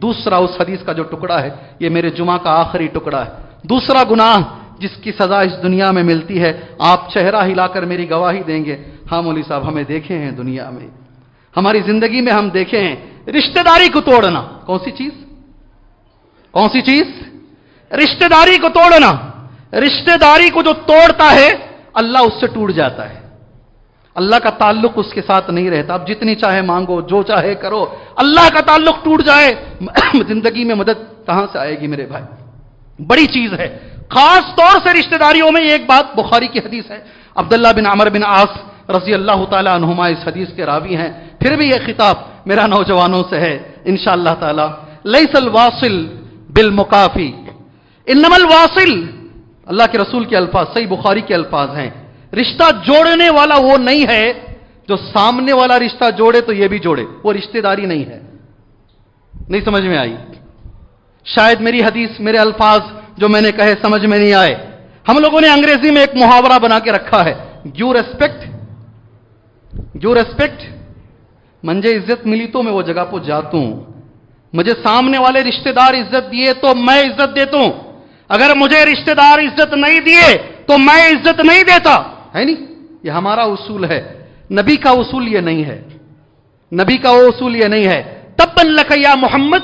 دوسرا اس حدیث کا جو ٹکڑا ہے یہ میرے جمعہ کا آخری ٹکڑا ہے. دوسرا گناہ جس کی سزا اس دنیا میں ملتی ہے، آپ چہرہ ہلا کر میری گواہی دیں گے. ہاں مولوی صاحب، ہمیں دیکھے ہیں دنیا میں، ہماری زندگی میں ہم دیکھے ہیں رشتہ داری کو توڑنا. کون سی چیز؟ کون سی چیز؟ رشتہ داری کو توڑنا. رشتہ داری کو جو توڑتا ہے اللہ اس سے ٹوٹ جاتا ہے. اللہ کا تعلق اس کے ساتھ نہیں رہتا. اب جتنی چاہے مانگو، جو چاہے کرو، اللہ کا تعلق ٹوٹ جائے زندگی میں مدد کہاں سے آئے گی میرے بھائی؟ بڑی چیز ہے. خاص طور سے رشتہ داریوں میں ایک بات بخاری کی حدیث ہے، عبداللہ بن عمر بن عاص رضی اللہ تعالی عنہما اس حدیث کے راوی ہیں. پھر بھی یہ خطاب میرا نوجوانوں سے ہے انشاءاللہ تعالی. لیس الواصل بالمکافی انما الواصل، اللہ کے رسول کے الفاظ، صحیح بخاری کے الفاظ ہیں، رشتہ جوڑنے والا وہ نہیں ہے جو سامنے والا رشتہ جوڑے تو یہ بھی جوڑے. وہ رشتہ داری نہیں ہے. نہیں سمجھ میں آئی؟ شاید میری حدیث، میرے الفاظ جو میں نے کہے سمجھ میں نہیں آئے. ہم لوگوں نے انگریزی میں ایک محاورہ بنا کے رکھا ہے، ڈیو ریسپیکٹ. مجھے عزت ملی تو میں وہ جگہ پہ جاتا ہوں. مجھے سامنے والے رشتہ دار عزت دیے تو میں عزت دیتا ہوں. اگر مجھے رشتہ دار عزت نہیں دیے تو میں عزت نہیں دیتا. ہے نہیں؟ یہ ہمارا اصول ہے. نبی کا اصول یہ نہیں ہے. نبی کا وہ اصول یہ نہیں ہے. تبا لک یا محمد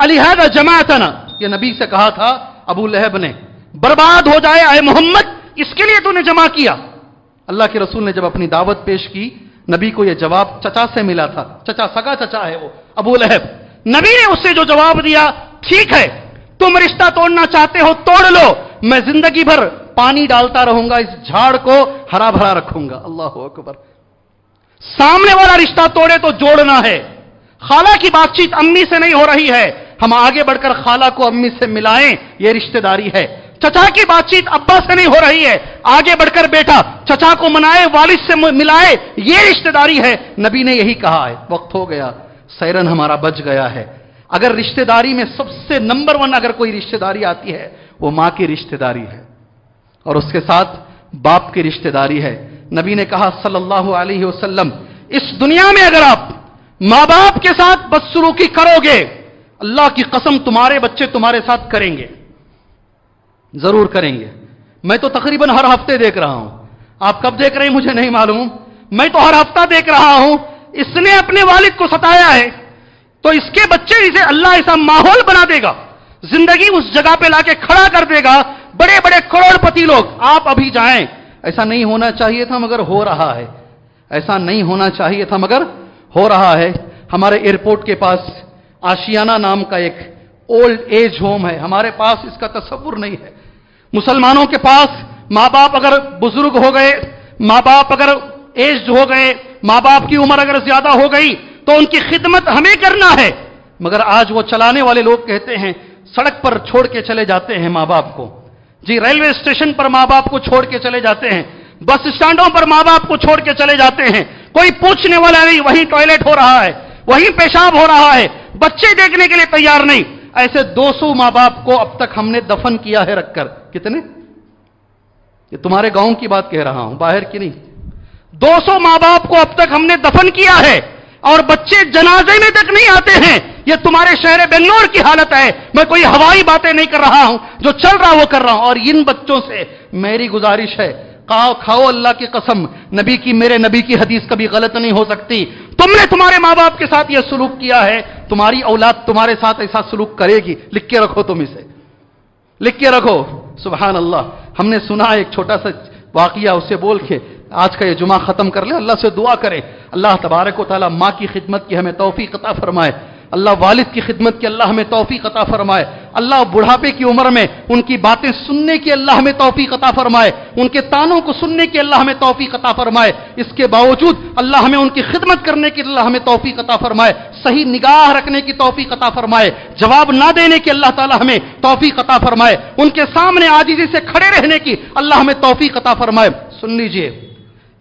لہذا جمعتنا، یہ نبی سے کہا تھا ابو لہب نے، برباد ہو جائے اے محمد، اس کے لیے تو نے جمع کیا. اللہ کے رسول نے جب اپنی دعوت پیش کی، نبی کو یہ جواب چچا سے ملا تھا. چچا، سگا چچا ہے وہ ابو لہب. نبی نے اس سے جو جواب دیا، ٹھیک ہے تم رشتہ توڑنا چاہتے ہو توڑ لو، میں زندگی بھر پانی ڈالتا رہوں گا، اس جھاڑ کو ہرا بھرا رکھوں گا. اللہ اکبر. سامنے والا رشتہ توڑے تو جوڑنا ہے. خالہ کی بات چیت امی سے نہیں ہو رہی ہے، ہم آگے بڑھ کر خالہ کو امی سے ملائیں، یہ رشتہ داری ہے. چچا کی بات چیت ابا سے نہیں ہو رہی ہے، آگے بڑھ کر بیٹا چچا کو منائے، والد سے ملائے، یہ رشتہ داری ہے. نبی نے یہی کہا ہے. وقت ہو گیا، سیرن ہمارا بچ گیا ہے. اگر رشتہ داری میں سب سے نمبر 1 اگر کوئی رشتہ داری آتی ہے وہ ماں کی رشتہ داری ہے، اور اس کے ساتھ باپ کی رشتہ داری ہے. نبی نے کہا صلی اللہ علیہ وسلم، اس دنیا میں اگر آپ ماں باپ کے ساتھ بدسلوکی کرو گے، اللہ کی قسم تمہارے بچے تمہارے ساتھ کریں گے، ضرور کریں گے. میں تو تقریباً ہر ہفتے دیکھ رہا ہوں. آپ کب دیکھ رہے ہیں مجھے نہیں معلوم، میں تو ہر ہفتہ دیکھ رہا ہوں. اس نے اپنے والد کو ستایا ہے تو اس کے بچے اسے اللہ ایسا ماحول بنا دے گا، زندگی اس جگہ پہ لا کے کھڑا کر دے گا. بڑے بڑے کروڑ پتی لوگ، آپ ابھی جائیں. ایسا نہیں ہونا چاہیے تھا مگر ہو رہا ہے. ایسا نہیں ہونا چاہیے تھا مگر ہو رہا ہے. ہمارے ایئرپورٹ کے پاس آشیانہ نام کا ایک اولڈ ایج ہوم ہے. ہمارے پاس اس کا تصور نہیں ہے. مسلمانوں کے پاس ماں باپ اگر بزرگ ہو گئے، ماں باپ اگر ایج ہو گئے، ماں باپ کی عمر اگر زیادہ ہو گئی تو ان کی خدمت ہمیں کرنا ہے. مگر آج وہ چلانے والے لوگ کہتے ہیں سڑک پر چھوڑ کے چلے جاتے ہیں ماں باپ کو. جی، ریلوے اسٹیشن پر ماں باپ کو چھوڑ کے چلے جاتے ہیں، بس اسٹینڈوں پر ماں باپ کو چھوڑ کے چلے جاتے ہیں. کوئی پوچھنے والا نہیں، وہیں ٹوائلٹ ہو رہا ہے، وہیں پیشاب ہو رہا ہے، بچے دیکھنے کے لیے تیار نہیں. ایسے 200 ماں باپ کو اب تک ہم نے دفن کیا ہے رکھ کر. کتنے؟ یہ تمہارے گاؤں کی بات کہہ رہا ہوں، باہر کی نہیں. 200 ماں باپ کو اب تک ہم نے دفن کیا ہے اور بچے جنازے میں تک نہیں آتے ہیں. یہ تمہارے شہر بنگلور کی حالت ہے. میں کوئی ہوائی باتیں نہیں کر رہا ہوں، جو چل رہا وہ کر رہا ہوں. اور ان بچوں سے میری گزارش ہے، کھاؤ اللہ کی قسم، میرے نبی کی حدیث کبھی غلط نہیں ہو سکتی. تم نے تمہارے ماں باپ کے ساتھ یہ سلوک کیا ہے، تمہاری اولاد تمہارے ساتھ ایسا سلوک کرے گی. لکھ کے رکھو، تم اسے لکھ کے رکھو. سبحان اللہ. ہم نے سنا ایک چھوٹا سا واقعہ، اسے بول کے آج کا یہ جمعہ ختم کر لے. اللہ سے دعا کرے اللہ تبارک و تعالی ماں کی خدمت کی ہمیں توفیق عطا فرمائے. اللہ والد کی خدمت کی اللہ ہمیں توفیق عطا فرمائے. اللہ بڑھاپے کی عمر میں ان کی باتیں سننے کی اللہ ہمیں توفیق عطا فرمائے. ان کے تانوں کو سننے کی اللہ ہمیں توفیق عطا فرمائے. اس کے باوجود اللہ ہمیں ان کی خدمت کرنے کی اللہ ہمیں توفیق عطا فرمائے. صحیح نگاہ رکھنے کی توفیق عطا فرمائے. جواب نہ دینے کی اللہ تعالی ہمیں توفیق عطا فرمائے. ان کے سامنے عاجزی سے کھڑے رہنے کی اللہ ہمیں توفیق عطا فرمائے.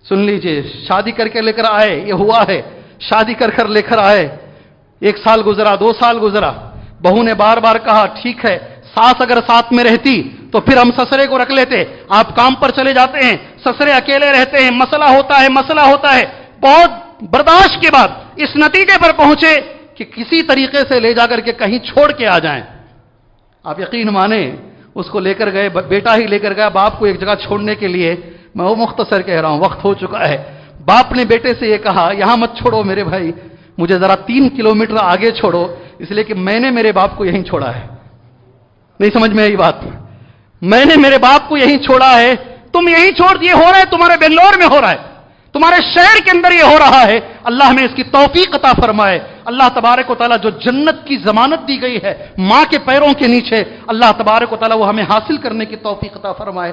سن لیجئے شادی کر کے لے کر آئے، یہ ہوا ہے، شادی کر لے کر آئے. 1 سال گزرا، 2 سال گزرا، بہو نے بار بار کہا ٹھیک ہے، ساس اگر ساتھ میں رہتی تو پھر ہم سسرے کو رکھ لیتے. آپ کام پر چلے جاتے ہیں، سسرے اکیلے رہتے ہیں، مسئلہ ہوتا ہے. بہت برداشت کے بعد اس نتیجے پر پہنچے کہ کسی طریقے سے لے جا کر کے کہیں چھوڑ کے آ جائیں. آپ یقین مانیں اس کو لے کر گئے, بیٹا ہی لے کر گیا باپ کو ایک جگہ چھوڑنے کے لیے. میں وہ مختصر کہہ رہا ہوں, وقت ہو چکا ہے. باپ نے بیٹے سے یہ کہا, یہاں مت چھوڑو میرے بھائی, مجھے ذرا 3 کلومیٹر آگے چھوڑو, اس لیے کہ میں نے میرے باپ کو یہیں چھوڑا ہے. نہیں سمجھ میں آئی بات؟ میں نے میرے باپ کو یہیں چھوڑا ہے, تم یہیں چھوڑ دیے. ہو رہا ہے تمہارے بنگلور میں, ہو رہا ہے تمہارے شہر کے اندر, یہ ہو رہا ہے. اللہ ہمیں اس کی توفیق عطا فرمائے. اللہ تبارک و تعالیٰ جو جنت کی ضمانت دی گئی ہے ماں کے پیروں کے نیچے, اللہ تبارک و تعالیٰ وہ ہمیں حاصل کرنے کی توفیق عطا فرمائے.